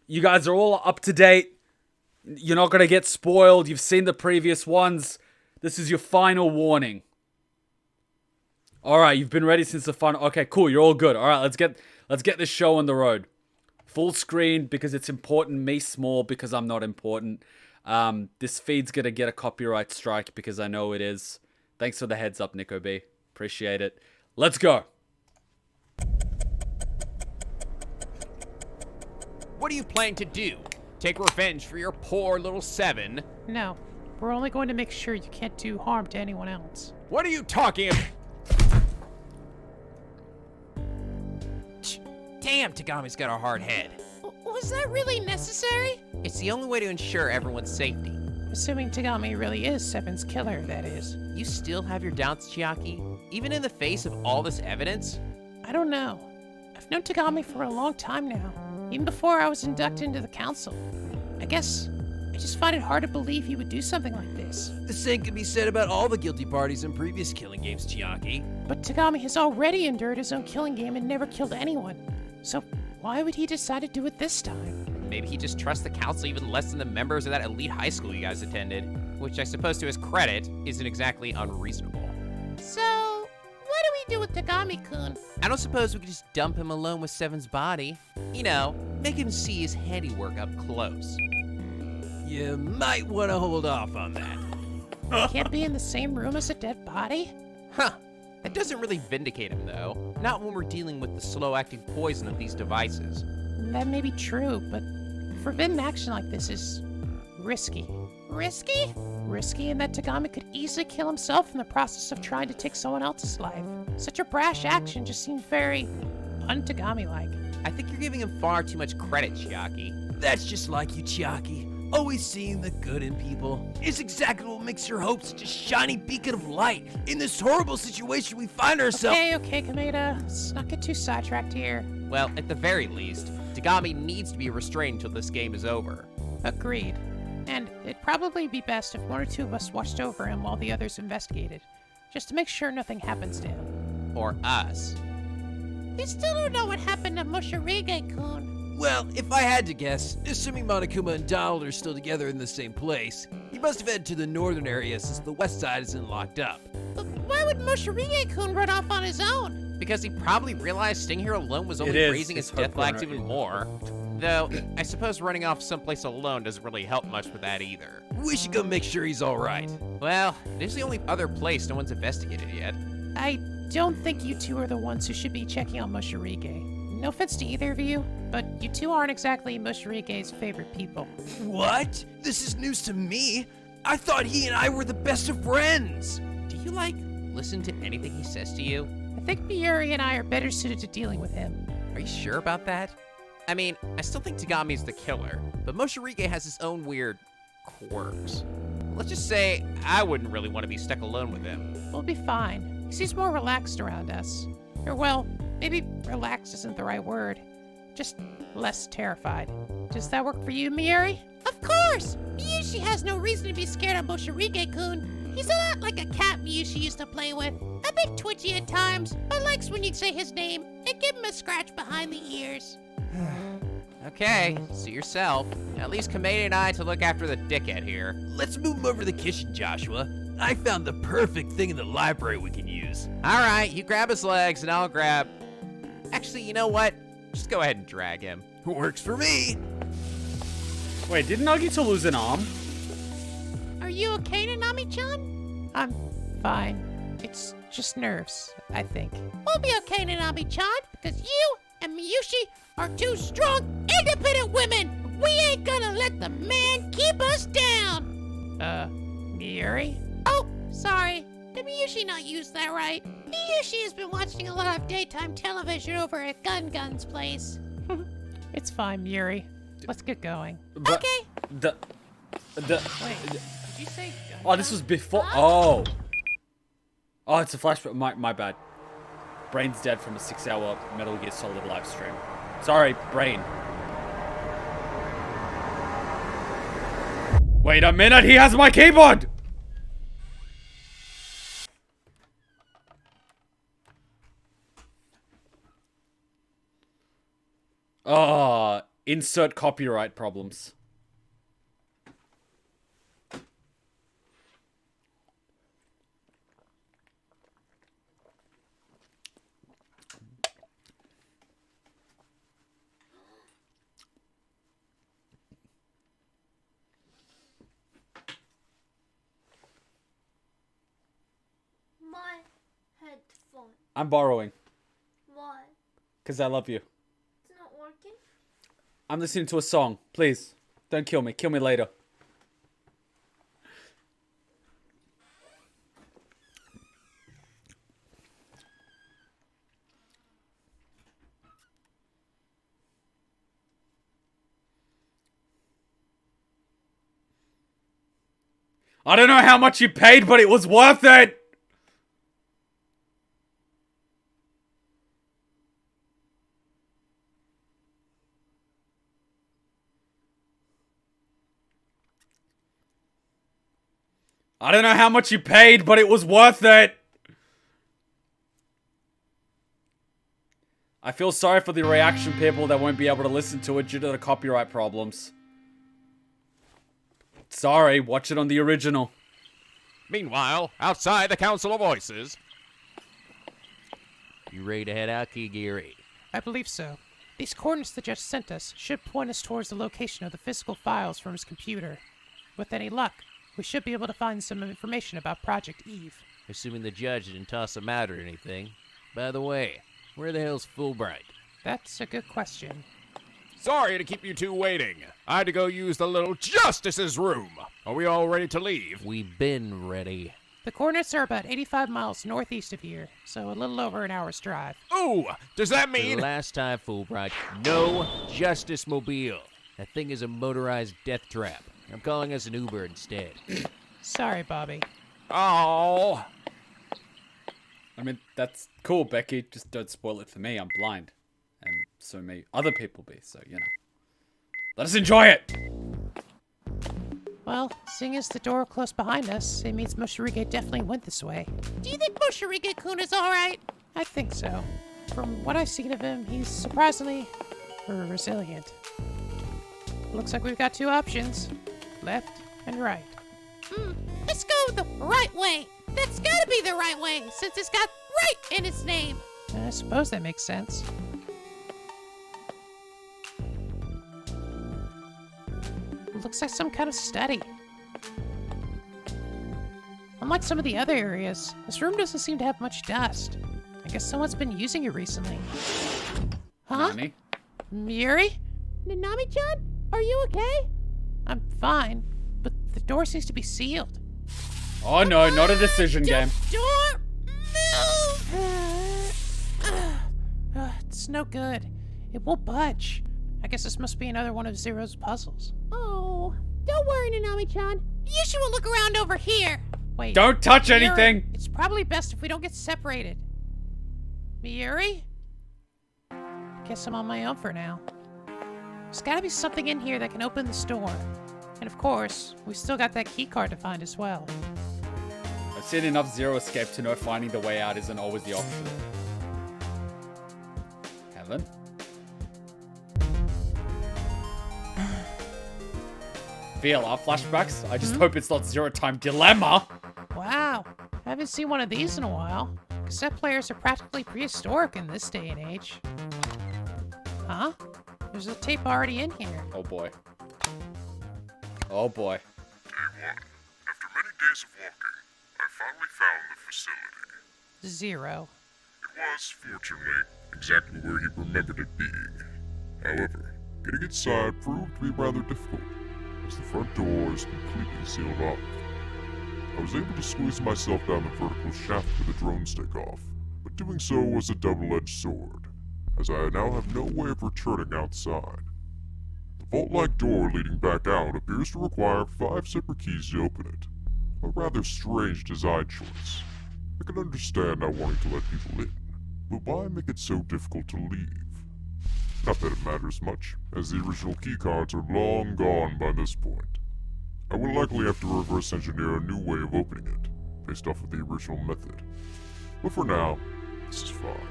You guys are all up to date. You're not going to get spoiled. You've seen the previous ones. This is your final warning. Alright, you've been ready since the final... Okay, cool, you're all good. Alright, let's get this show on the road. Full screen because it's important. Me small because I'm not important. This feed's going to get a copyright strike because I know it is. Thanks for the heads up, NicoB. Appreciate it. Let's go. What do you plan to do? Take revenge for your poor little Seven? No, we're only going to make sure you can't do harm to anyone else. What are you talking about? Damn, Tagami's got a hard head. Was that really necessary? It's the only way to ensure everyone's safety. Assuming Tagami really is Seven's killer, that is. You still have your doubts, Chiaki? Even in the face of all this evidence? I don't know. I've known Tagami for a long time now, even before I was inducted into the council. I guess I just find it hard to believe he would do something like this. The same can be said about all the guilty parties in previous killing games, Chiaki. But Tagami has already endured his own killing game and never killed anyone. So why would he decide to do it this time? Maybe he just trusts the council even less than the members of that elite high school you guys attended, which I suppose to his credit isn't exactly unreasonable. So, what do we do with Tagami-kun? I don't suppose we could just dump him alone with Seven's body. You know, make him see his handiwork up close. You might want to hold off on that. Can't be in the same room as a dead body? Huh. That doesn't really vindicate him, though. Not when we're dealing with the slow-acting poison of these devices. That may be true, but forbidden action like this is risky. Risky? Risky in that Tagami could easily kill himself in the process of trying to take someone else's life. Such a brash action just seemed very un-Tagami-like. I think you're giving him far too much credit, Chiaki. That's just like you, Chiaki. Always seeing the good in people is exactly what makes your hope such a shiny beacon of light in this horrible situation we find ourselves. Okay, Komaeda. Let's not get too sidetracked here. Well, at the very least, Tagami needs to be restrained until this game is over. Agreed. And it'd probably be best if one or two of us watched over him while the others investigated, just to make sure nothing happens to him. Or us. We still don't know what happened to Moshirige-kun. Well, if I had to guess, assuming Monokuma and Donald are still together in the same place, he must have headed to the northern area since the west side isn't locked up. But why would Moshirige-kun run off on his own? Because he probably realized staying here alone was only raising his death lags even more. Though, I suppose running off someplace alone doesn't really help much with that either. We should go make sure he's alright. Well, it is the only other place no one's investigated yet. I don't think you two are the ones who should be checking on Moshirige. No offense to either of you, but you two aren't exactly Moshirige's favorite people. What? This is news to me. I thought he and I were the best of friends. Do you, listen to anything he says to you? I think Miuri and I are better suited to dealing with him. Are you sure about that? I mean, I still think Tagami's the killer, but Moshirige has his own weird quirks. Let's just say I wouldn't really want to be stuck alone with him. We'll be fine. He seems more relaxed around us. Or, well, maybe relaxed isn't the right word. Just less terrified. Does that work for you, Miuri? Of course! Miyushi has no reason to be scared of Moshirige-kun. He's a lot like a cat Miyushi used to play with. A bit twitchy at times, but likes when you say his name and give him a scratch behind the ears. Okay, suit yourself. At least Komaeda and I to look after the dickhead here. Let's move him over to the kitchen, Joshua. I found the perfect thing in the library we can use. Alright, you grab his legs and I'll grab... Actually, you know what? Just go ahead and drag him. Works for me. Wait, did Nagito lose an arm? Are you okay, Nanami-chan? I'm fine. It's just nerves, I think. We'll be okay, Nanami-chan, because you and Miyushi are two strong, independent women. We ain't gonna let the man keep us down. Miuri? Oh, sorry. Did Miyushi not use that right? Miyushi has been watching a lot of daytime television over at Gun's place. It's fine, Miuri. Let's get going. But Okay. Wait, did you say Gun? Oh, this was before. Oh, it's a flashback. My bad. Brain's dead from a 6-hour Metal Gear Solid live stream. Sorry, Brain. Wait a minute, he has my keyboard! Insert copyright problems. My headphone. I'm borrowing. Why? Because I love you. It's not working? I'm listening to a song. Please, don't kill me. Kill me later. I don't know how much you paid, but it was worth it! I don't know how much you paid, but it was worth it! I feel sorry for the reaction people that won't be able to listen to it due to the copyright problems. Sorry, watch it on the original. Meanwhile, outside the Council of Voices. You ready to head out, Kirigiri? I believe so. These coordinates the judge sent us should point us towards the location of the physical files from his computer. With any luck, we should be able to find some information about Project Eve. Assuming the judge didn't toss him out or anything. By the way, where the hell's Fulbright? That's a good question. Sorry to keep you two waiting. I had to go use the little Justice's room. Are we all ready to leave? We've been ready. The coordinates are about 85 miles northeast of here, so a little over an hour's drive. Ooh, does that mean... Last time, Fulbright, no Justice Mobile. That thing is a motorized death trap. I'm calling us an Uber instead. Sorry, Bobby. Oh. I mean, that's cool, Becky. Just don't spoil it for me. I'm blind. And so may other people be, so, you know. Let us enjoy it! Well, seeing as the door close behind us, it means Moshirige definitely went this way. Do you think Moshirige-kun is alright? I think so. From what I've seen of him, he's surprisingly resilient. Looks like we've got two options. Left and right. Let's go the right way. That's gotta be the right way, since it's got right in its name. I suppose that makes sense. Looks like some kind of study. Unlike some of the other areas, this room doesn't seem to have much dust. I guess someone's been using it recently. Huh? Nani? Yuri? Nanami-chan, are you okay? I'm fine, but the door seems to be sealed. Oh no, not a decision game. Door, move! It's no good. It won't budge. I guess this must be another one of Zero's puzzles. Oh, don't worry, Nanami-chan. You should look around over here. Wait. Don't touch Miyuri, anything! It's probably best if we don't get separated. Miyuri? Guess I'm on my own for now. There's gotta be something in here that can open this door. And of course, we still got that key card to find as well. I've seen enough Zero Escape to know finding the way out isn't always the option. Heaven? VLR flashbacks? I just hope it's not Zero Time Dilemma! Wow, I haven't seen one of these in a while. Cassette players are practically prehistoric in this day and age. Huh? There's a tape already in here. Oh boy. Oh boy. Day 1. After many days of walking, I finally found the facility. Zero. It was, fortunately, exactly where he remembered it being. However, getting inside proved to be rather difficult, as the front door is completely sealed off. I was able to squeeze myself down the vertical shaft with the drone stick off, but doing so was a double-edged sword, as I now have no way of returning outside. The vault-like door leading back out appears to require 5 separate keys to open it. A rather strange design choice. I can understand not wanting to let people in, but why make it so difficult to leave? Not that it matters much, as the original keycards are long gone by this point. I will likely have to reverse engineer a new way of opening it, based off of the original method. But for now, this is fine.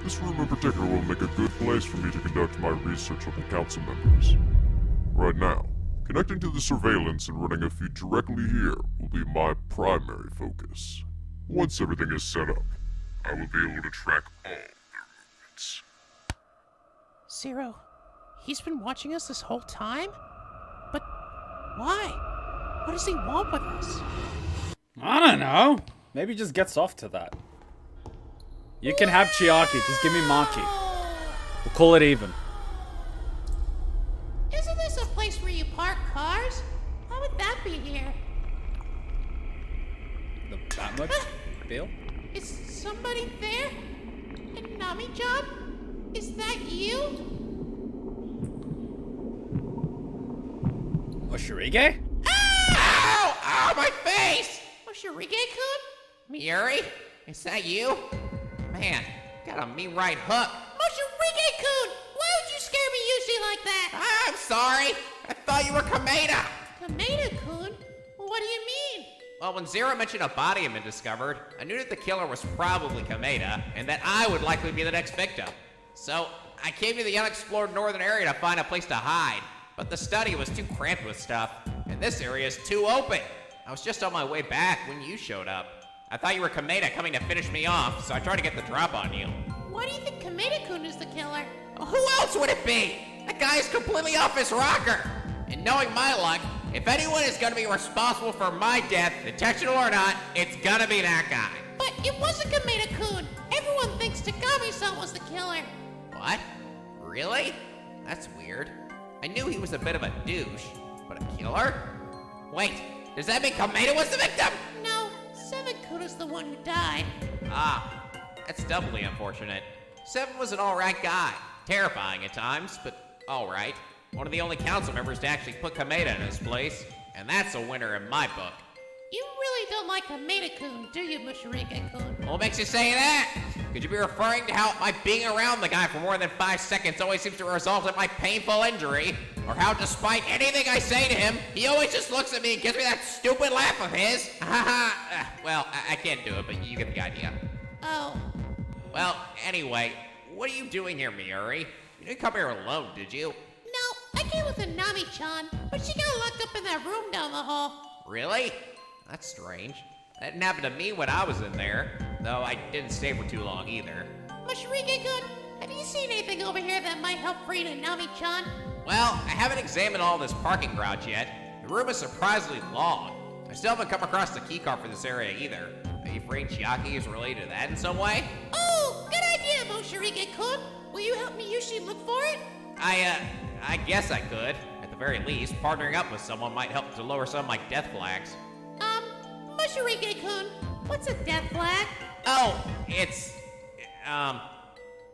This room in particular will make a good place for me to conduct my research on the council members. Right now, connecting to the surveillance and running a feed directly here will be my primary focus. Once everything is set up, I will be able to track all their movements. Zero, he's been watching us this whole time? But why? What does he want with us? I don't know. Maybe he just gets off to that. You can have Chiaki. Just give me Maki. We'll call it even. Isn't this a place where you park cars? Why would that be here? The Batmobile? Bill? Is somebody there? And Nami-chan? Is that you? Oshirige? Ow! Ow, my face! Moshirige-kun? Yuri? Is that you? Man, got a mean right hook. Moshirige-kun! Why would you scare me usually like that? I'm sorry. I thought you were Komaeda. Komaeda-kun? What do you mean? Well, when Zero mentioned a body had been discovered, I knew that the killer was probably Komaeda, and that I would likely be the next victim. So, I came to the unexplored northern area to find a place to hide. But the study was too cramped with stuff, and this area is too open. I was just on my way back when you showed up. I thought you were Komaeda coming to finish me off, so I tried to get the drop on you. Why do you think Komaeda-kun is the killer? Who else would it be? That guy is completely off his rocker. And knowing my luck, if anyone is gonna be responsible for my death, intentional or not, it's gonna be that guy. But it wasn't Komaeda-kun. Everyone thinks Takami-san was the killer. What? Really? That's weird. I knew he was a bit of a douche, but a killer? Wait, does that mean Komaeda was the victim? No, Seven-kun is the one who died. Ah, that's doubly unfortunate. Seven was an alright guy. Terrifying at times, but alright. One of the only council members to actually put Komaeda in his place, and that's a winner in my book. You really don't like Komaeda-kun, do you, Moshirige-kun? What makes you say that? Could you be referring to how my being around the guy for more than 5 seconds always seems to result in my painful injury? Or how despite anything I say to him, he always just looks at me and gives me that stupid laugh of his? Well, I can't do it, but you get the idea. Oh. Well, anyway, what are you doing here, Miuri? You didn't come here alone, did you? No, I came with a Nami-chan, but she got locked up in that room down the hall. Really? That's strange. That didn't happen to me when I was in there, though I didn't stay for too long either. Moshirige-kun, have you seen anything over here that might help free the Nami-chan? Well, I haven't examined all this parking garage yet. The room is surprisingly long. I still haven't come across the keycard for this area either. Maybe freeing Chiaki is related to that in some way? Oh, good idea, Moshirige-kun. Will you help me usually look for it? I guess I could. At the very least, partnering up with someone might help to lower some of my death flags. Moshirige-kun, what's a death flag? Oh, it's...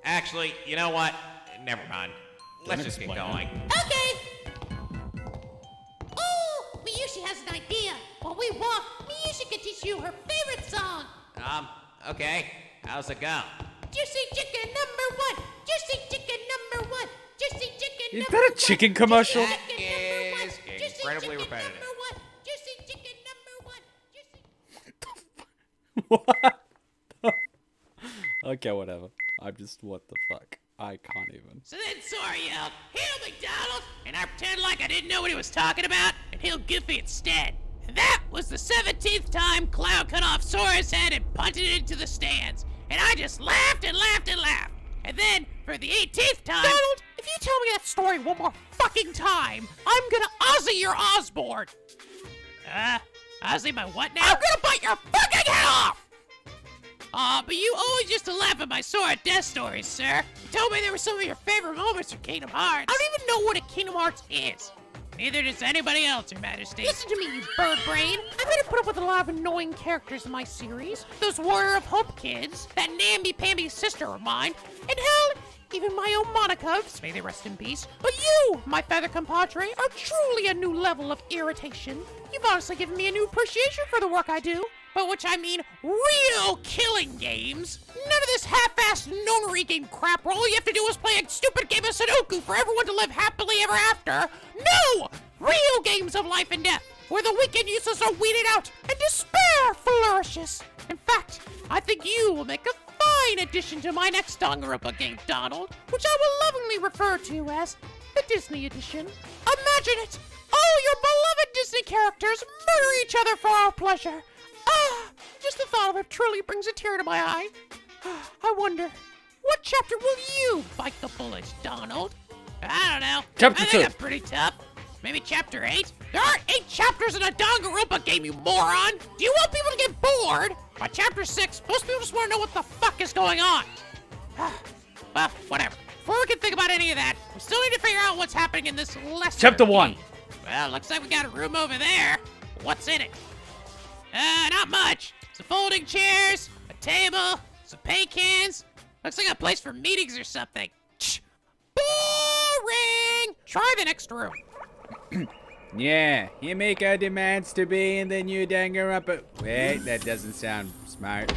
Actually, you know what? Never mind. Let's just get going. Okay. Oh, Miyushi has an idea. While we walk, Miyushi can teach you her favorite song. Okay. How's it go? Juicy chicken number 1. Juicy chicken number 1. Juicy chicken Is number that a chicken commercial? That is incredibly repetitive. Number 1. Juicy chicken number 1. Juicy... What? Okay, whatever. I'm just, what the fuck? I can't even. So then Sora yelled, "Hail McDonald!" and I pretended like I didn't know what he was talking about and hailed Goofy instead. And that was the 17th time Cloud cut off Sora's head and punted it into the stands. And I just laughed and laughed and laughed. And then, for the 18th time... Donald, if you tell me that story one more fucking time, I'm gonna Ozzy your Osborne. Ozzy my what now? I'm gonna bite your fucking head off! But you always used to laugh at my Sora death stories, sir. You told me they were some of your favorite moments from Kingdom Hearts. I don't even know what a Kingdom Hearts is. Neither does anybody else, Your Majesty. Listen to me, you bird brain. I've had to put up with a lot of annoying characters in my series. Those Warrior of Hope kids, that namby-pamby sister of mine, and hell, even my own Monica, may they rest in peace. But you, my feather compadre, are truly a new level of irritation. You've honestly given me a new appreciation for the work I do. By which I mean real killing games. None of this half-assed nonary game crap where all you have to do is play a stupid game of Sudoku for everyone to live happily ever after. No! Real games of life and death, where the weak and useless are weeded out and despair flourishes. In fact, I think you will make a fine addition to my next Danganronpa game, Donald, which I will lovingly refer to as the Disney Edition. Imagine it! All your beloved Disney characters murder each other for our pleasure. Just the thought of it truly brings a tear to my eye. I wonder, what chapter will you bite the bullet, Donald? I don't know. Chapter I think 2. I'm pretty tough. Maybe chapter 8? There aren't 8 chapters in a Danganronpa game, you moron! Do you want people to get bored? By chapter 6, most people just want to know what the fuck is going on. Well, whatever. Before we can think about any of that, we still need to figure out what's happening in this lesser Chapter 1. game. Well, looks like we got a room over there. What's in it? Not much. Some folding chairs, a table, some paint cans. Looks like a place for meetings or something. Boring! Try the next room. Yeah, Himiko demands to be in the new Danganronpa. Wait, that doesn't sound smart.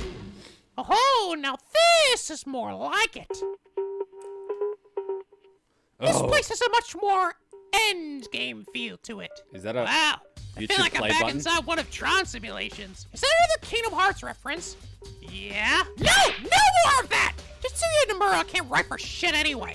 Oh, now this is more like it. This Oh, place has a much more end game feel to it. is that a Wow. I YouTube feel like I'm play back button? inside one of Tron's simulations. Is that another Kingdom Hearts reference? Yeah? No! No more of that! Tetsuya Nomura can't write for shit anyway.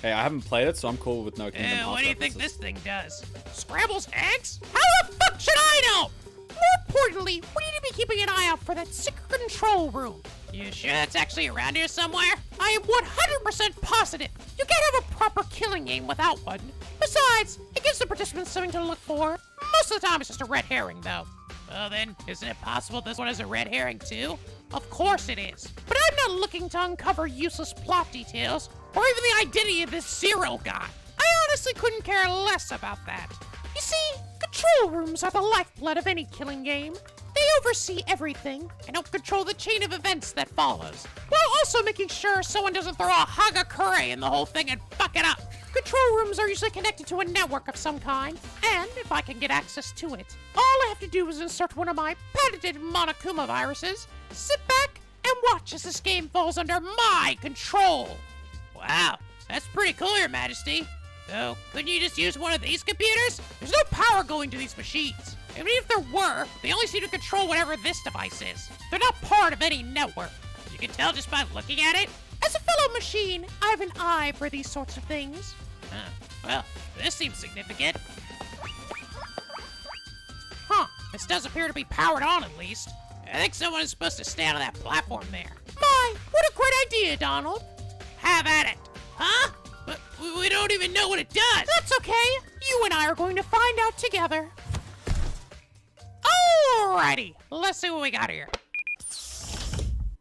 Hey, I haven't played it, so I'm cool with no Kingdom Hearts What do you think references. this thing does? Scrambles eggs? How the fuck should I know? More importantly, we need to be keeping an eye out for that secret control room. You sure that's actually around here somewhere? I am 100% positive. You can't have a proper killing game without one. Besides, it gives the participants something to look for. Most of the time, it's just a red herring, though. Well then, isn't it possible this one is a red herring too? Of course it is. But I'm not looking to uncover useless plot details or even the identity of this Zero guy. I honestly couldn't care less about that. You see, control rooms are the lifeblood of any killing game. They oversee everything and help control the chain of events that follows, while also making sure someone doesn't throw a Hagakure in the whole thing and fuck it up. Control rooms are usually connected to a network of some kind, and if I can get access to it, all I have to do is insert one of my patented Monokuma viruses, sit back, and watch as this game falls under my control. Wow, that's pretty cool, Your Majesty. So, couldn't you just use one of these computers? There's no power going to these machines. Even if there were, they only seem to control whatever this device is. They're not part of any network. You can tell just by looking at it? As a fellow machine, I have an eye for these sorts of things. Well, this seems significant. Huh, this does appear to be powered on at least. I think someone is supposed to stand on that platform there. My, what a great idea, Donald. Have at it. Huh? But we don't even know what it does. That's okay. You and I are going to find out together. Alrighty, let's see what we got here.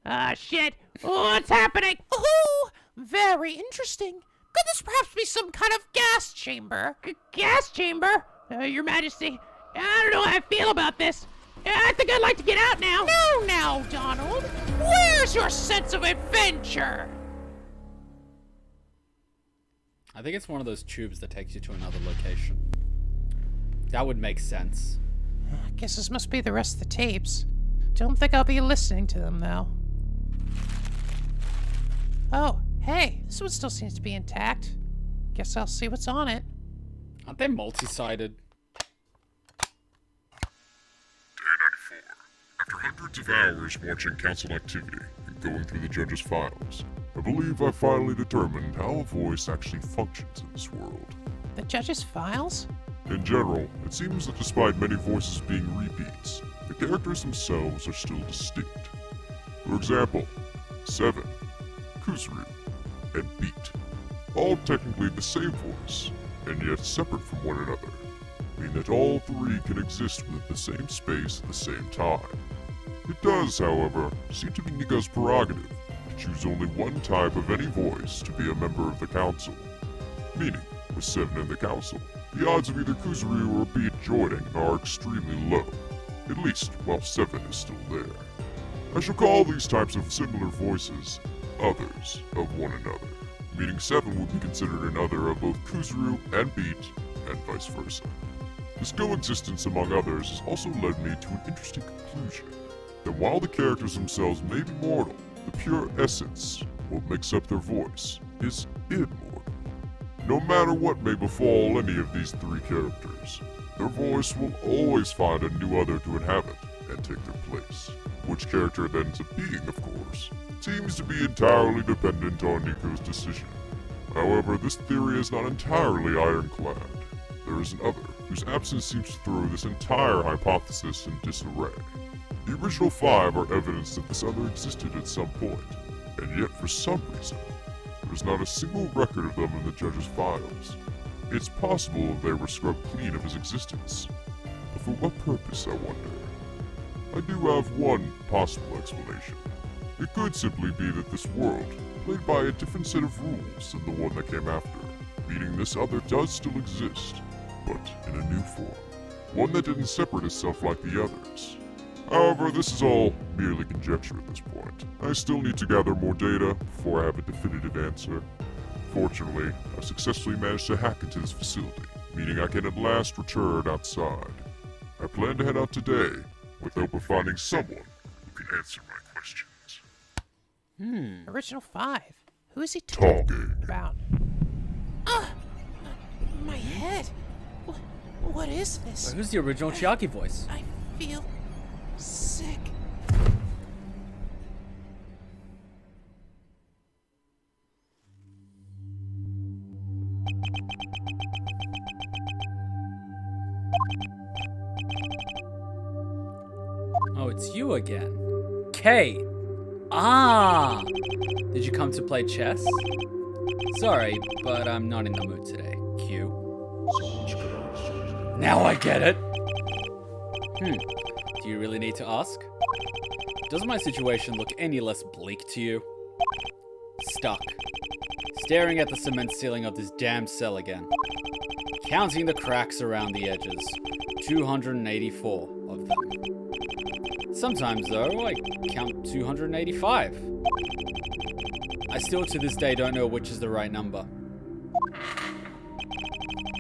Ah, shit. What's happening? Oh, very interesting. Could this perhaps be some kind of gas chamber? Gas chamber? Your Majesty, I don't know how I feel about this. I think I'd like to get out now. Now, Donald. Where's your sense of adventure? I think it's one of those tubes that takes you to another location. That would make sense. I guess this must be the rest of the tapes. Don't think I'll be listening to them, though. Oh, hey, this one still seems to be intact. Guess I'll see what's on it. Aren't they multi-sided? Day 94. After hundreds of hours watching council activity and going through the judge's files, I believe I finally determined how a voice actually functions in this world. The judge's files? In general, it seems that despite many voices being repeats, the characters themselves are still distinct. For example, Seven, Kuzuru, and Beat, all technically the same voice, and yet separate from one another, meaning that all three can exist within the same space at the same time. It does, however, seem to be Nico's prerogative to choose only one type of any voice to be a member of the council, meaning, with Seven in the council, the odds of either Kuzuru or Beat joining are extremely low, at least while Seven is still there. I shall call these types of similar voices others of one another, meaning Seven would be considered an other of both Kuzuru and Beat, and vice versa. This coexistence among others has also led me to an interesting conclusion, that while the characters themselves may be mortal, the pure essence, what makes up their voice, is immortal. No matter what may befall any of these three characters, their voice will always find a new other to inhabit and take their place. Which character it ends up being, of course, seems to be entirely dependent on Nico's decision. However, this theory is not entirely ironclad. There is another, whose absence seems to throw this entire hypothesis in disarray. The original 5 are evidence that this other existed at some point, and yet for some reason, there is not a single record of them in the judge's files. It's possible they were scrubbed clean of his existence, but for what purpose, I wonder? I do have one possible explanation. It could simply be that this world played by a different set of rules than the one that came after, meaning this other does still exist, but in a new form. One that didn't separate itself like the others. However, this is all merely conjecture at this point. I still need to gather more data before I have a definitive answer. Fortunately, I've successfully managed to hack into this facility, meaning I can at last return outside. I plan to head out today, with hope of finding someone who can answer my questions. Original 5. Who is he Talking. talking about? My head. What is this? Who's the original Chiaki voice? I feel sick. Oh, it's you again. K. Ah! Did you come to play chess? Sorry, but I'm not in the mood today. Q. Now I get it! Do you really need to ask? Does my situation look any less bleak to you? Stuck. Staring at the cement ceiling of this damn cell again. Counting the cracks around the edges. 284 of them. Sometimes, though, I count 285. I still to this day don't know which is the right number.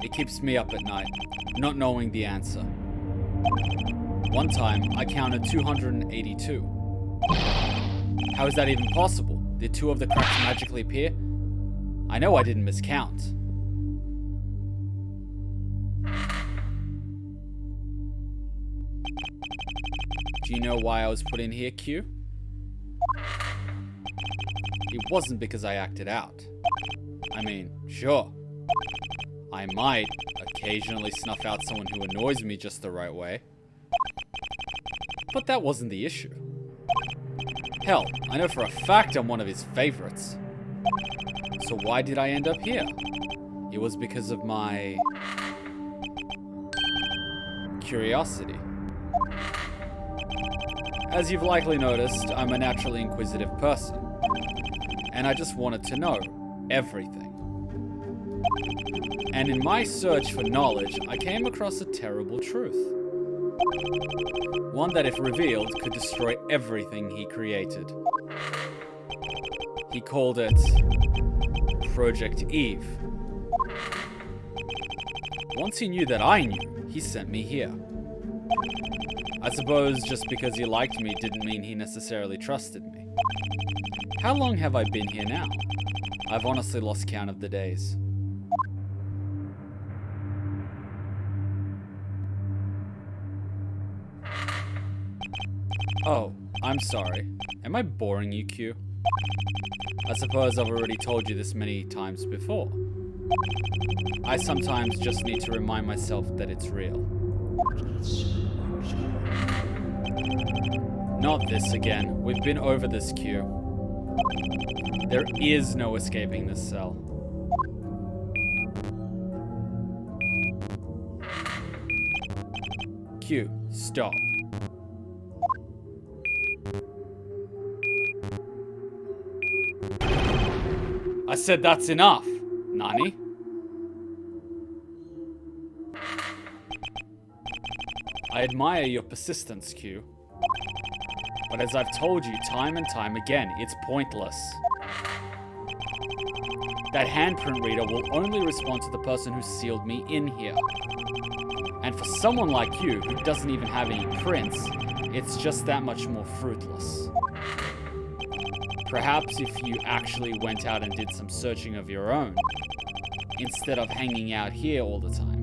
It keeps me up at night, not knowing the answer. One time, I counted 282. How is that even possible? Did 2 of the cracks magically appear? I know I didn't miscount. Do you know why I was put in here, Q? It wasn't because I acted out. I mean, sure. I might occasionally snuff out someone who annoys me just the right way. But that wasn't the issue. Hell, I know for a fact I'm one of his favorites. So why did I end up here? It was because of my curiosity. As you've likely noticed, I'm a naturally inquisitive person. And I just wanted to know everything. And in my search for knowledge, I came across a terrible truth. One that, if revealed, could destroy everything he created. He called it Project Eve. Once he knew that I knew, he sent me here. I suppose just because he liked me didn't mean he necessarily trusted me. How long have I been here now? I've honestly lost count of the days. Oh, I'm sorry. Am I boring you, Q? I suppose I've already told you this many times before. I sometimes just need to remind myself that it's real. Not this again. We've been over this, Q. There is no escaping this cell. Q, stop. I said that's enough, Nani. I admire your persistence, Q. But as I've told you time and time again, it's pointless. That handprint reader will only respond to the person who sealed me in here. And for someone like you, who doesn't even have any prints, it's just that much more fruitless. Perhaps if you actually went out and did some searching of your own, instead of hanging out here all the time.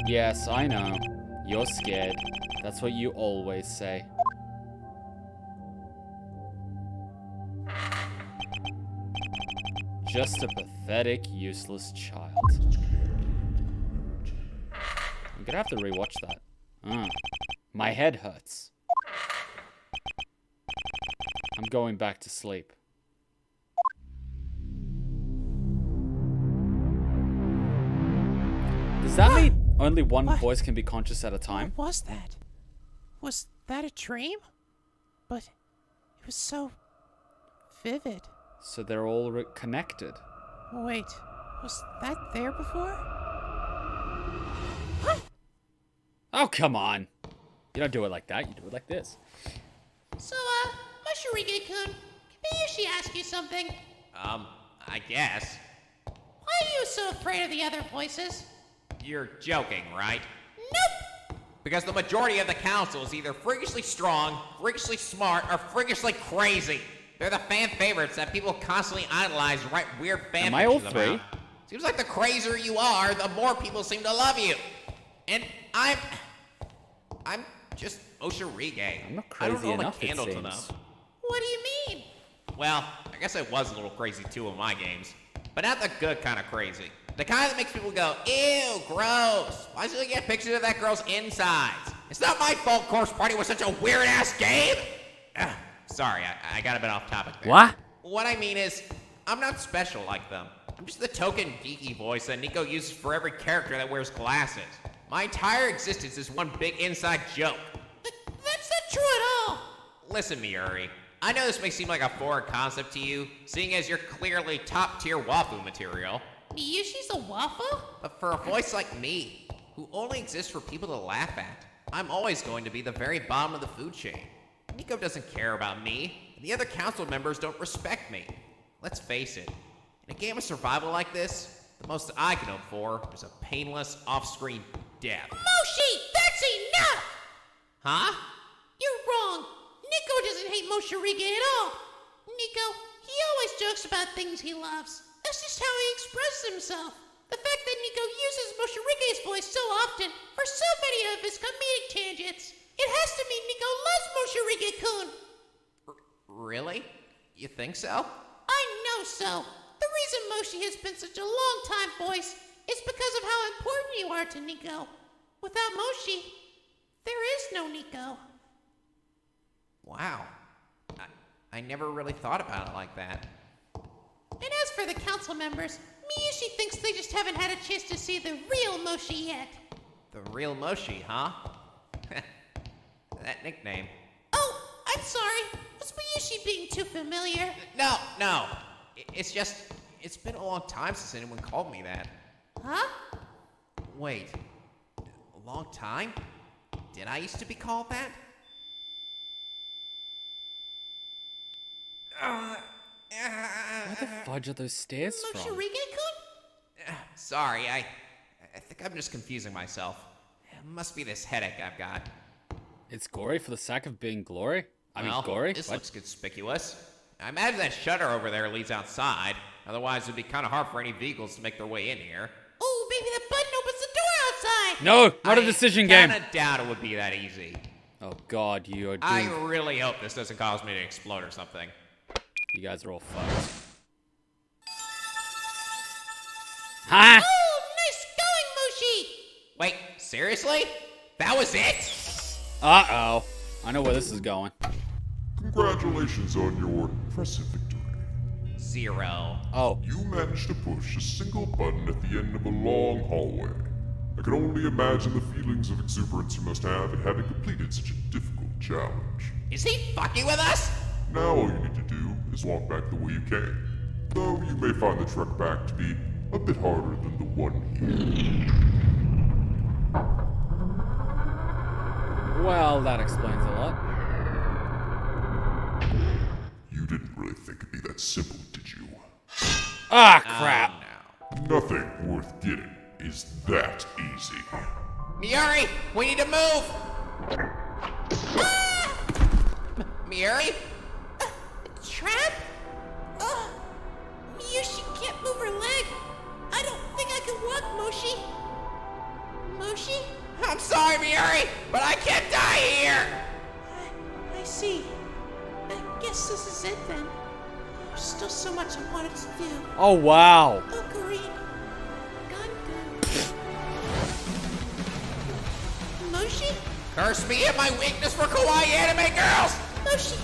Yes, I know. You're scared. That's what you always say. Just a pathetic, useless child. I'm gonna have to rewatch that. My head hurts. I'm going back to sleep. Does that mean only one voice can be conscious at a time? What was that? Was that a dream? But it was so vivid. So they're all connected. Wait, was that there before? Oh, come on. You don't do it like that. You do it like this. So, Moshirige-kun, can Mayushi ask you something? I guess. Why are you so afraid of the other voices? You're joking, right? Nope! Because the majority of the council is either freakishly strong, freakishly smart, or freakishly crazy. They're the fan favorites that people constantly idolize and write weird fan Am I all fictions three? about. Seems like the crazier you are, the more people seem to love you. And I'm just Moshirige. I'm not I don't crazy hold a enough, it candle to seems. them. What do you mean? Well, I guess I was a little crazy too in my games. But not the good kind of crazy. The kind that makes people go, ew, gross. Why should I get pictures of that girl's insides? It's not my fault Corpse Party was such a weird-ass game. Sorry, I got a bit off topic there. What? What I mean is, I'm not special like them. I'm just the token geeky voice that Nico uses for every character that wears glasses. My entire existence is one big inside joke. That's not true at all! Listen, Miuri, I know this may seem like a foreign concept to you, seeing as you're clearly top-tier wafu material. Miyushi's a waffle? But for a voice like me, who only exists for people to laugh at, I'm always going to be the very bottom of the food chain. Nico doesn't care about me, and the other council members don't respect me. Let's face it, in a game of survival like this, the most I can hope for is a painless off-screen death. Moshi, that's enough! Huh? You're wrong. Nico doesn't hate Moshirige at all. Nico, he always jokes about things he loves. That's just how he expresses himself. The fact that Nico uses Moshirige's voice so often for so many of his comedic tangents, it has to mean Nico loves Moshirige-kun. Really? You think so? I know so. The reason Moshi has been such a long-time voice is because of how important you are to Nico. Without Moshi, there is no Nico. Wow. I never really thought about it like that. And as for the council members, Miyushi thinks they just haven't had a chance to see the real Moshi yet. The real Moshi, huh? That nickname. Oh, I'm sorry. Was Miyushi being too familiar? No. It's just, it's been a long time since anyone called me that. Huh? Wait, a long time? Did I used to be called that? Where the fudge are those stairs from? Moshirige-kun? Sorry, I think I'm just confusing myself. It must be this headache I've got. It's gory for the sake of being glory? I mean, Well, gory? This What? looks conspicuous. I imagine that shutter over there leads outside. Otherwise, it'd be kind of hard for any vehicles to make their way in here. Oh, maybe the button opens the door outside. No, not a decision game. I kinda doubt it would be that easy. Oh god, you are I doomed. really hope this doesn't cause me to explode or something. You guys are all fucked. Ha! Oh, nice going, Moshi. Wait, seriously? That was it? Uh-oh. I know where this is going. Congratulations on your impressive victory. 0. Oh. You managed to push a single button at the end of a long hallway. I can only imagine the feelings of exuberance you must have at having completed such a difficult challenge. Is he fucking with us? Now all you need to do is walk back the way you came. Though you may find the trek back to be a bit harder than the one here. Well, that explains a lot. You didn't really think it'd be that simple, did you? Ah, crap. No. Nothing worth getting is that easy. Miuri, we need to move! Miuri? Trap? Miyushi can't move her leg. I don't think I can walk, Moshi. Moshi? I'm sorry, Miuri! so much I wanted to do. Oh, wow. Ocarina. Moshi? Curse me and my weakness for kawaii anime girls! Moshi,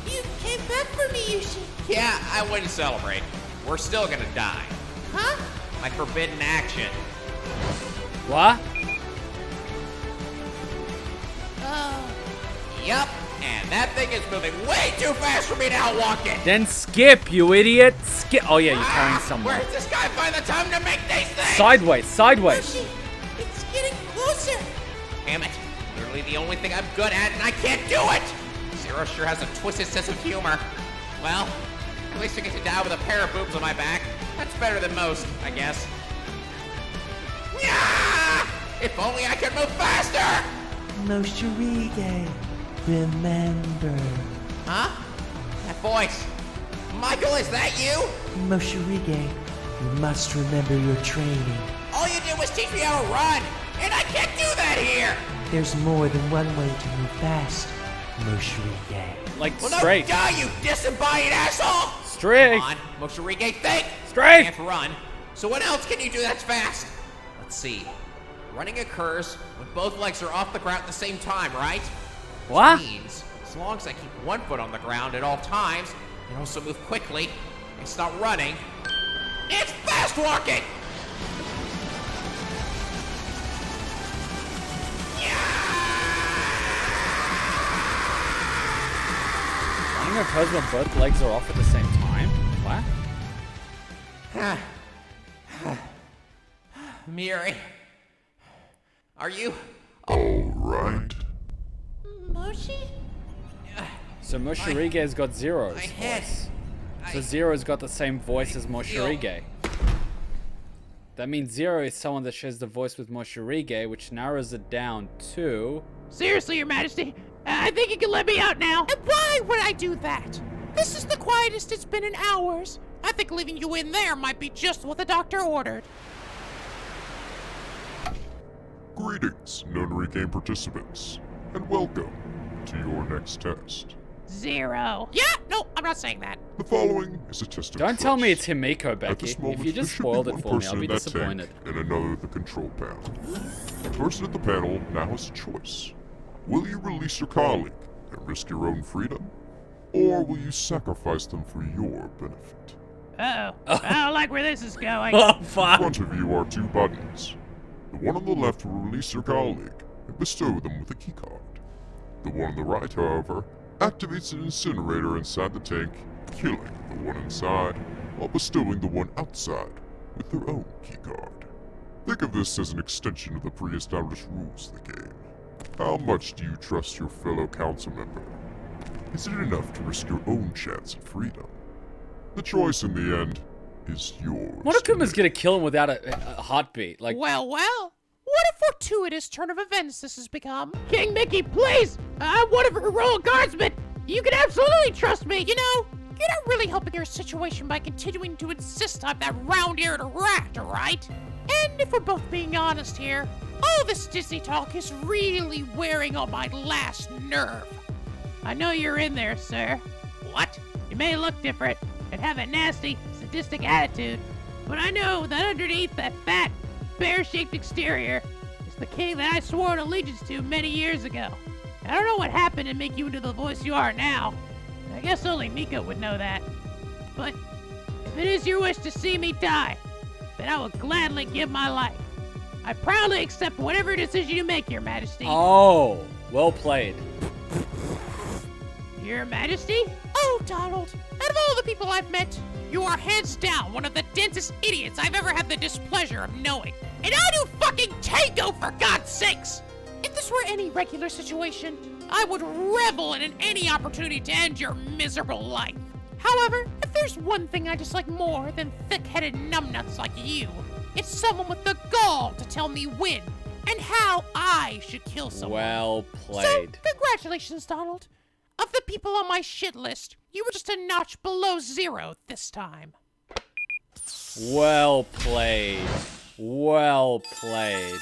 you came back for me, Yushi. Yeah, I wouldn't celebrate. We're still gonna die. Huh? My forbidden action. What? Oh. Yup, and that thing is moving way too fast for me to outwalk it. Then skip, you idiot. Skip. Oh, yeah, you're carrying someone. Where's this guy find the time to make these things? Sideways, sideways. Moshi, it's getting closer. Damn it. Literally the only thing I'm good at, and I can't do it! Zero sure has a twisted sense of humor. Well, at least I get to die with a pair of boobs on my back. That's better than most, I guess. Yeah! If only I could move faster! Moshirige, remember. Huh? That voice. Michael, is that you? Moshirige, you must remember your training. All you did was teach me how to run, and I can't do that here! There's more than one way to move fast, Moshirige. Like, Well, straight. no, die, you disembodied asshole! Straight. Come on, Moshirige, think! Straight. Can't run. So what else can you do that's fast? Let's see. Running occurs when both legs are off the ground at the same time, right? What? Which means, as long as I keep one foot on the ground at all times, and also move quickly, and stop running, it's fast walking! Running occurs when both legs are off at the same time? What? Miri, are you? All right. Moshi? So Moshirige's got Zero's My head. voice. So Zero's got the same voice as Moshirige. That means Zero is someone that shares the voice with Moshirige, which narrows it down to... Seriously, Your Majesty, I think you can let me out now. And why would I do that? This is the quietest it's been in hours. I think leaving you in there might be just what the doctor ordered. Greetings, Notary Game participants, and welcome to your next test. Zero. Yeah, no, I'm not saying that. The following is a test of Don't tell me it's trust. Himiko, At Becky. this moment, If you there just should be spoiled it one for me, person I'll be in that disappointed. tank and another at the control panel. The person at the panel now has a choice. Will you release your colleague and risk your own freedom? Or will you sacrifice them for your benefit? Uh-oh. I don't like where this is going. Oh, In fuck. front of you are two buttons. The one on the left will release your colleague and bestow them with a keycard. The one on the right, however, activates an incinerator inside the tank, killing the one inside, while bestowing the one outside with their own keycard. Think of this as an extension of the pre-established rules of the game. How much do you trust your fellow council member? Is it enough to risk your own chance at freedom? The choice in the end is yours. Monokuma's gonna kill him without a heartbeat. Like, Well, what a fortuitous turn of events this has become. King Mickey, please! I'm one of your royal guardsmen! You can absolutely trust me! You know, you're not really helping your situation by continuing to insist I'm that round-eared rat, alright? And if we're both being honest here, all this Disney talk is really wearing on my last nerve. I know you're in there, sir. What? You may look different and have a nasty, sadistic attitude, but I know that underneath that fat, bear-shaped exterior is the king that I swore an allegiance to many years ago. I don't know what happened to make you into the voice you are now. I guess only Nico would know that. But if it is your wish to see me die, then I will gladly give my life. I proudly accept whatever decision you make, Your Majesty. oh, well played. Your Majesty? Oh, Donald, out of all the people I've met, you are hands down one of the densest idiots I've ever had the displeasure of knowing. And I do fucking tango, for God's sakes! If this were any regular situation, I would revel in any opportunity to end your miserable life. However, if there's one thing I dislike more than thick-headed numbnuts like you, it's someone with the gall to tell me when and how I should kill someone. Well So, played. congratulations, Donald. Of the people on my shit list, you were just a notch below zero this time. Well played. Well played.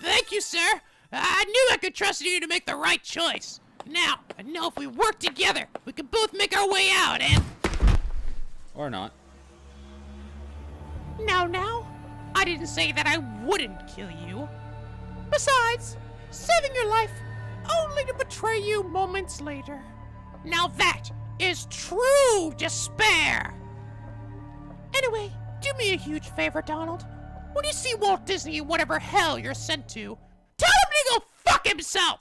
Thank you, sir. I knew I could trust you to make the right choice. Now, I know if we work together, we can both make our way out and... Or not. Now, I didn't say that I wouldn't kill you. Besides, saving your life only to betray you moments later. Now that is true despair. Anyway, do me a huge favor, Donald. When you see Walt Disney in whatever hell you're sent to, tell him to go fuck himself!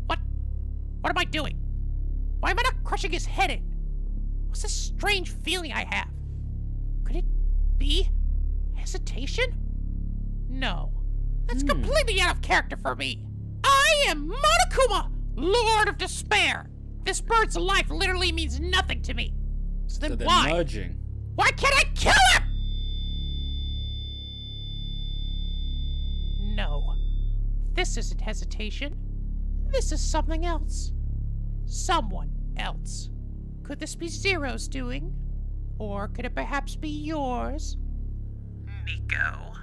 What am I doing? Why am I not crushing his head in? What's this strange feeling I have? Could it be hesitation? No. That's completely out of character for me. I am Monokuma, Lord of Despair. This bird's life literally means nothing to me. So then they're why? merging. Why can't I kill him? No. This isn't hesitation. This is something else. Someone else. Could this be Zero's doing? Or could it perhaps be yours? Nico.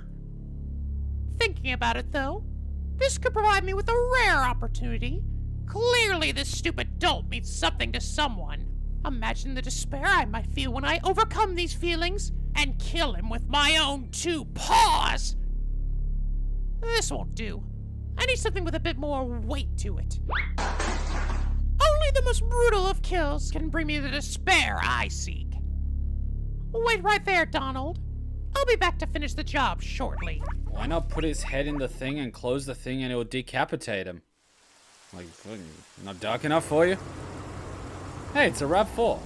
Thinking about it, though, this could provide me with a rare opportunity. Clearly this stupid dolt means something to someone. Imagine the despair I might feel when I overcome these feelings and kill him with my own 2 paws. This won't do. I need something with a bit more weight to it. Only the most brutal of kills can bring me the despair I seek. Wait right there, Donald. I'll be back to finish the job shortly. Why not put his head in the thing and close the thing and it will decapitate him? Like, not dark enough for you? Hey, it's a RAV4.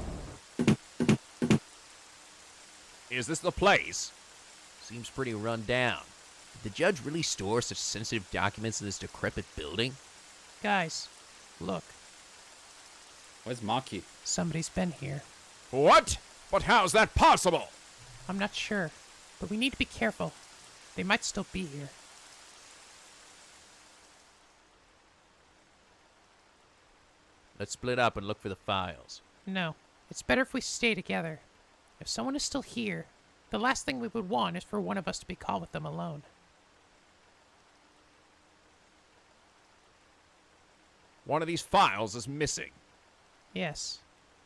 Is this the place? Seems pretty run down. Did the judge really store such sensitive documents in this decrepit building? Guys, look. Where's Maki? Somebody's been here. What? But how's that possible? I'm not sure, but we need to be careful. They might still be here. Let's split up and look for the files. No, it's better if we stay together. If someone is still here, the last thing we would want is for one of us to be caught with them alone. One of these files is missing. Yes,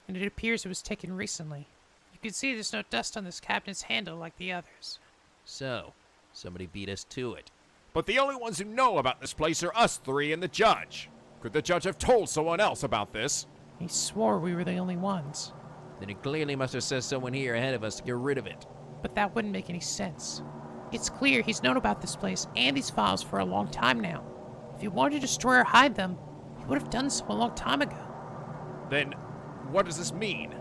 and it appears it was taken recently. You can see there's no dust on this cabinet's handle like the others. So, somebody beat us to it. But the only ones who know about this place are us 3 and the judge. Could the judge have told someone else about this? He swore we were the only ones. Then he clearly must have sent someone here ahead of us to get rid of it. But that wouldn't make any sense. It's clear he's known about this place and these files for a long time now. If he wanted to destroy or hide them, he would have done so a long time ago. Then, what does this mean?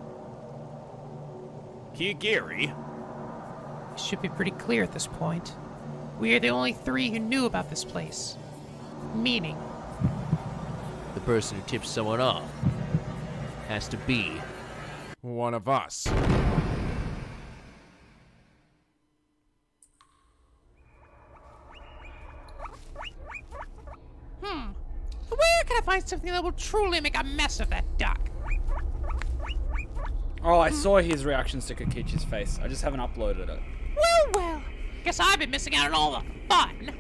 Kirigiri? It should be pretty clear at this point. We are the only 3 who knew about this place. Meaning, The person who tips someone off has to be one of us. where can I find something that will truly make a mess of that duck? Oh, I saw his reactions to Kokichi's face. I just haven't uploaded it. Well. Guess I've been missing out on all the fun.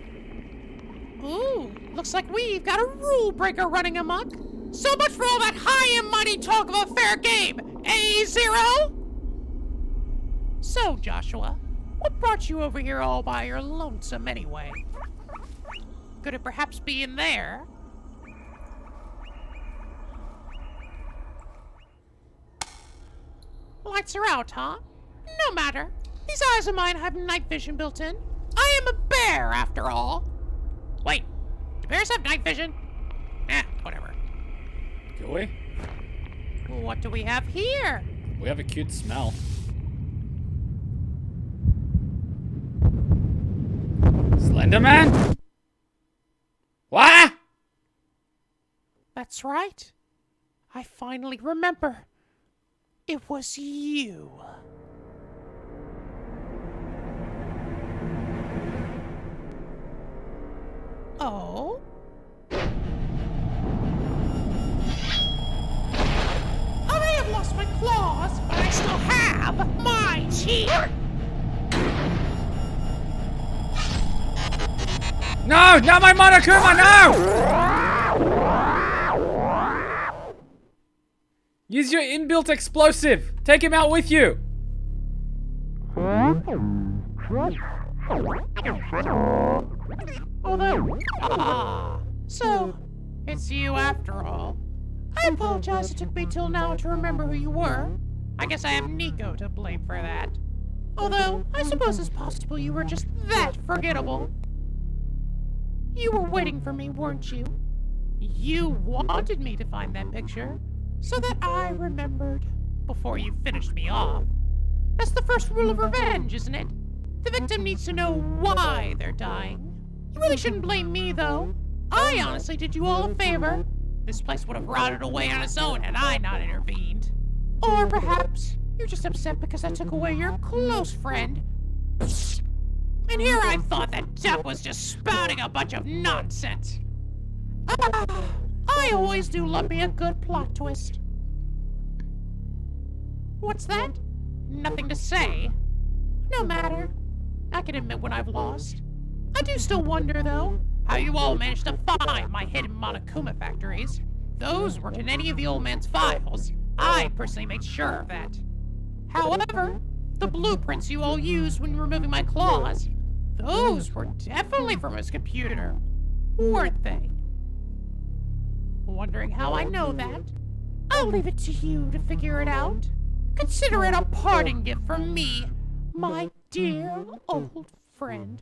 Ooh, looks like we've got a rule breaker running amok. So much for all that high and mighty talk of a fair game, eh, Zero? So, Joshua, what brought you over here all by your lonesome anyway? Could it perhaps be in there? Lights are out, huh? No matter. These eyes of mine have night vision built in. I am a bear, after all. Wait, do bears have night vision? Whatever. Do we? What do we have here? We have a cute smell. Slenderman? What? That's right. I finally remember. It was you. Oh? I may have lost my claws, but I still have my teeth. No, not my Monokuma, no! Use your inbuilt explosive. Take him out with you. So, it's you after all. I apologize it took me till now to remember who you were. I guess I have Nico to blame for that. Although, I suppose it's possible you were just that forgettable. You were waiting for me, weren't you? You wanted me to find that picture, so that I remembered before you finished me off. That's the first rule of revenge, isn't it? The victim needs to know why they're dying. You really shouldn't blame me, though. I honestly did you all a favor. This place would have rotted away on its own had I not intervened. Or perhaps you're just upset because I took away your close friend. And here I thought that Depp was just spouting a bunch of nonsense. I always do love me a good plot twist. What's that? Nothing to say. No matter. I can admit when I've lost. I do still wonder, though, how you all managed to find my hidden Monokuma factories. Those weren't in any of the old man's files. I personally made sure of that. However, the blueprints you all used when removing my claws, those were definitely from his computer, weren't they? Wondering how I know that? I'll leave it to you to figure it out. Consider it a parting gift from me, my dear old friend.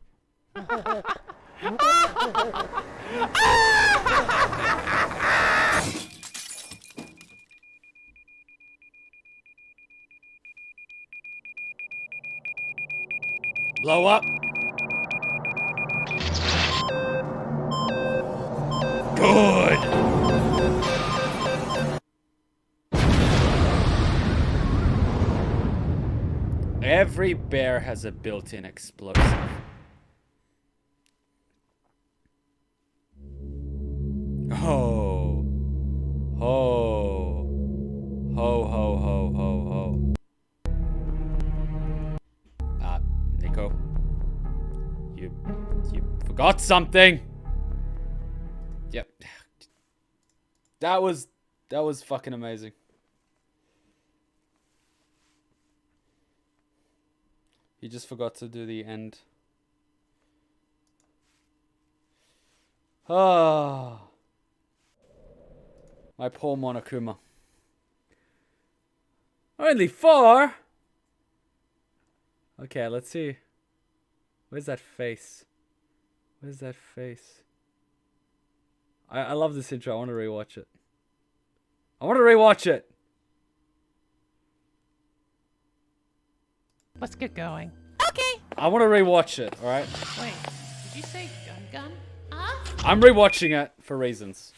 Blow up. Good. Every bear has a built-in explosive. Ho. Ho. Ho, ho, ho, ho, ho. Nico. You forgot something. Yep. That was fucking amazing. You just forgot to do the end. Ah. My poor Monokuma. Only 4? Okay, let's see. Where's that face? Where's that face? I love this intro. I want to rewatch it. I want to rewatch it. Let's get going. Okay. I want to rewatch it, alright? Wait, did you say gun? I'm rewatching it for reasons.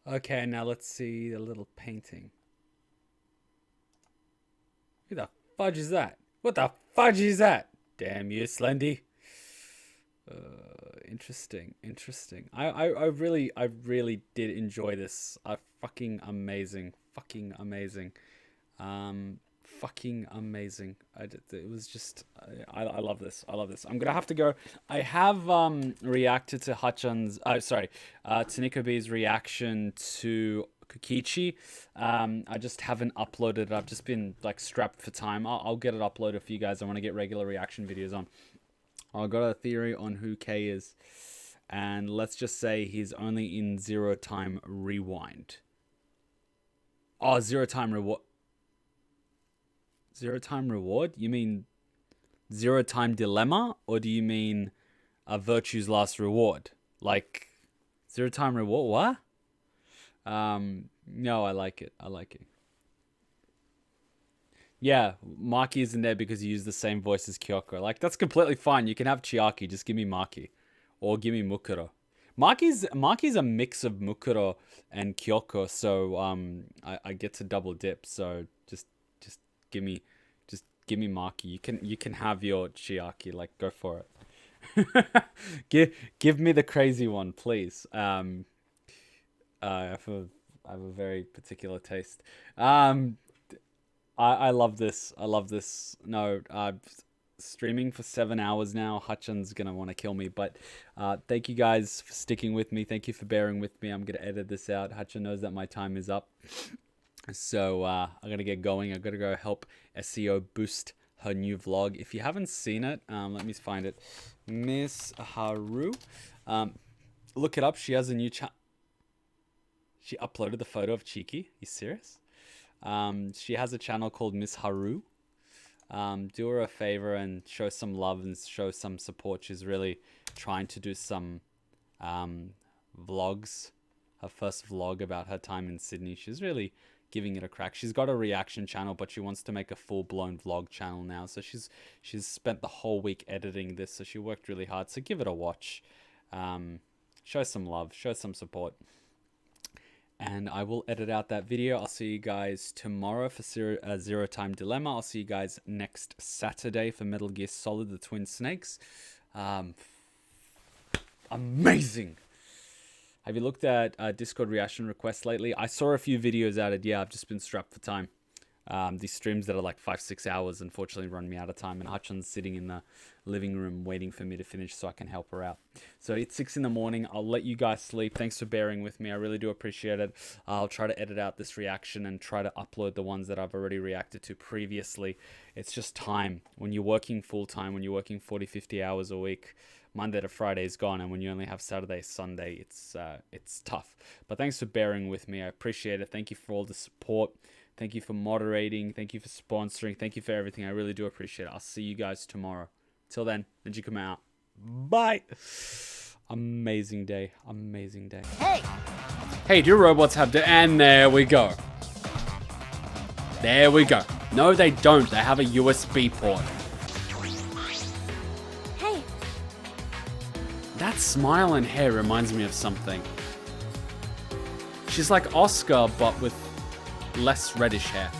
Okay, now let's see the little painting. Who the fudge is that? What the fudge is that? Damn you, Slendy. Interesting. I really did enjoy this. Fucking amazing. Fucking amazing. It was just, I love this. I'm gonna have to go. I have reacted to Hachan's, to NicoB's reaction to Kokichi. I just haven't uploaded it. I've just been like strapped for time. I'll get it uploaded for you guys. I want to get regular reaction videos on. I got a theory on who K is, and let's just say he's only in Zero Time Rewind. Oh, Zero Time Reward. Zero Time Reward? You mean Zero Time Dilemma? Or do you mean Virtue's Last Reward? Like, Zero Time Reward? What? No, I like it. Yeah, Maki isn't there because he used the same voice as Kyoko. Like, that's completely fine. You can have Chiaki. Just give me Maki. Or give me Mukuro. Maki's a mix of Mukuro and Kyoko, so I get to double dip. So just give me Maki. You can have your Chiaki. Like, go for it. give me the crazy one, please. I have a very particular taste. I love this. No, streaming for 7 hours now. Hutchin's gonna want to kill me, but thank you guys for sticking with me. Thank you for bearing with me. I'm gonna edit this out. Hutchin knows that my time is up. So I'm going to get going. I've got to go help SEO boost her new vlog. If you haven't seen it, let me find it. Miss Haru. Look it up. She has a new channel. She uploaded the photo of Chiaki. You serious? She has a channel called Miss Haru. Do her a favor and show some love and show some support. She's really trying to do some vlogs. Her first vlog about her time in Sydney. She's really giving it a crack. She's got a reaction channel, but she wants to make a full-blown vlog channel now. So she's spent the whole week editing this. So she worked really hard. So give it a watch. Show some love. Show some support. And I will edit out that video. I'll see you guys tomorrow for Zero Time Dilemma. I'll see you guys next Saturday for Metal Gear Solid: The Twin Snakes. Amazing. Have you looked at Discord reaction requests lately? I saw a few videos added. Yeah, I've just been strapped for time. These streams that are like 5-6 hours unfortunately run me out of time, and Hutchin's sitting in the living room waiting for me to finish so I can help her out. So it's 6 in the morning. I'll let you guys sleep. Thanks for bearing with me. I really do appreciate it. I'll try to edit out this reaction and try to upload the ones that I've already reacted to previously. It's just time. When you're working full-time, when you're working 40-50 hours a week, Monday to Friday is gone, and when you only have Saturday, Sunday, it's tough. But thanks for bearing with me. I appreciate it. Thank you for all the support. Thank you for moderating. Thank you for sponsoring. Thank you for everything. I really do appreciate it. I'll see you guys tomorrow. Till then, NicoBe out. Bye. Amazing day. Amazing day. Hey, do robots have to... And there we go. There we go. No, they don't. They have a USB port. That smile and hair reminds me of something. She's like Oscar, but with less reddish hair.